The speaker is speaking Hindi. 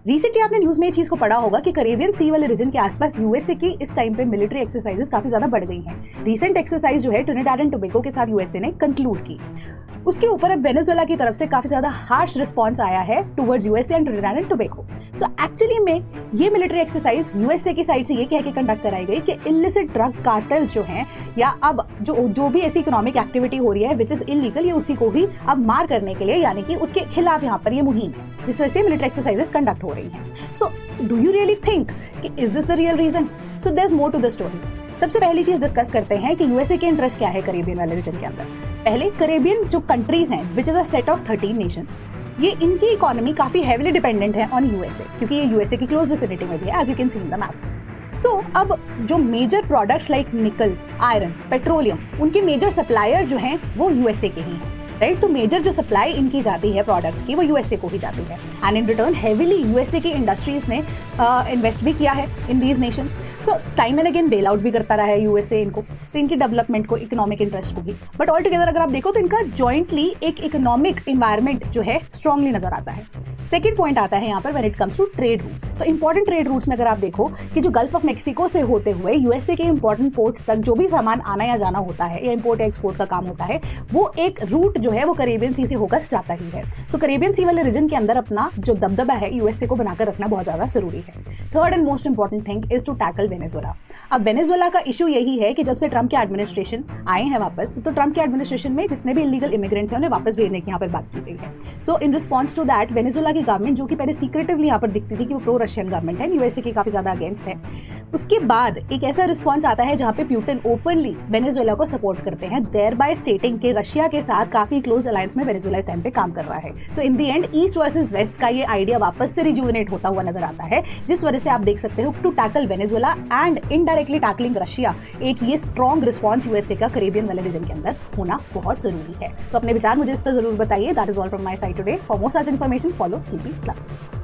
रिसेंटली आपने न्यूज में ये चीज को पढ़ा होगा कि कैरेबियन सी वाले रीजन के आसपास यूएसए की इस टाइम पे मिलिट्री एक्सरसाइजेस काफी ज्यादा बढ़ गई हैं। रिसेंट एक्सरसाइज जो है ट्रिनिडाड एंड टोबैगो के साथ यूएसए ने कंक्लूड की। उसके ऊपर अब वेनेजुएला की तरफ से काफी ज्यादा हार्श रिस्पॉन्स आया है towards USA and Trinidad and Tobago. So actually में ये मिलिट्री एक्सरसाइज यूएसए की साइड से ये कह के कंडक्ट कराई गई कि इलिसिट ड्रग कार्टेल्स जो हैं या अब जो भी ऐसी इकोनॉमिक एक्टिविटी हो रही है विच इज इलीगल, ये उसी को भी अब मार करने के लिए, यानी कि उसके खिलाफ यहाँ पर ये मुहिम है जिस वजह से मिलिट्री एक्सरसाइजेस कंडक्ट हो रही हैं। So do you really think कि is this the real reason? So there is more to the story. सबसे पहली चीज डिस्कस करते हैं कि यूएसए के इंटरेस्ट क्या है कैरेबियन वाले रीजन के अंदर। पहले कैरेबियन जो कंट्रीज हैं which is a set of 13 nations, ये इनकी इकोनॉमी काफी हेवीली डिपेंडेंट है ऑन यूएसए, क्योंकि ये यूएसए की क्लोज विसिनिटी में भी है, as you can see in the map. So अब जो major products like nickel, iron, petroleum, उनके मेजर सप्लायर्स जो हैं वो यूएसए के ही हैं, राइट। तो मेजर जो सप्लाई इनकी जाती है प्रोडक्ट्स की वो यूएसए को ही जाती है, and in return heavily USA की इंडस्ट्रीज ने इन्वेस्ट भी किया है in these Nations. So time and again bail out भी करता रहा है यूएसए इनको, तो इनकी डेवलपमेंट को, इकोनॉमिक इंटरेस्ट को भी। बट ऑल टुगेदर अगर आप देखो तो इनका जॉइंटली एक इकोनॉमिक इन्वायरमेंट जो है स्ट्रांगली नजर आता है। सेकेंड पॉइंट आता है यहाँ पर when it comes to trade routes. तो इंपॉर्टेंट ट्रेड रूट्स में अगर आप देखो कि जो गल्फ ऑफ मेक्सिको से होते हुए यूएसए के इंपॉर्टेंट पोर्ट्स तक जो भी सामान आना या जाना होता है या इंपोर्ट एक्सपोर्ट का काम होता है, वो एक रूट जो है वो कैरेबियन सी से होकर जाता ही है। सो कैरेबियन सी वाले रीजन के अंदर अपना जो दबदबा है यूएसए को बनाकर रखना बहुत ज्यादा जरूरी है। Third and most important thing is to tackle Venezuela. अब वेनेजुएला का इशू यही है कि जब से ट्रम्प के एडमिनिस्ट्रेशन आए हैं वापस, तो ट्रम्प के एडमिनिस्ट्रेशन में जितने भी इलीगल इमिग्रेंट्स हैं उन्हें वापस भेजने की यहाँ पर बात की गई है। So in response to that Venezuela की गवर्नमेंट, जो कि पहले सीक्रेटिवली यहाँ पर दिखती थी कि वो प्रो रशियन गवर्नमेंट है, यूएसए की काफी ज्यादा अगेंस्ट है, उसके बाद एक ऐसा रिस्पॉन्स आता है जहां पे प्यूटिन ओपनली वेनेजुएला को सपोर्ट करते हैं, देयर बाय स्टेटिंग के रशिया के साथ काफी क्लोज अलायंस में वेनेजुएला इस टाइम पे काम कर रहा है। So in the end east versus west का ये आइडिया वापस से रिजुविनेट होता हुआ नजर आता है, जिस वजह से आप देख सकते हो to tackle Venezuela and indirectly tackling Russia, एक ये स्ट्रॉन्ग रिस्पॉन्स यूएसए का कैरेबियन वाले रीजन के अंदर होना बहुत जरूरी है। तो अपने विचार मुझे इस पर जरूर बताइए। That is all from my side today. For more such information follow CP classes.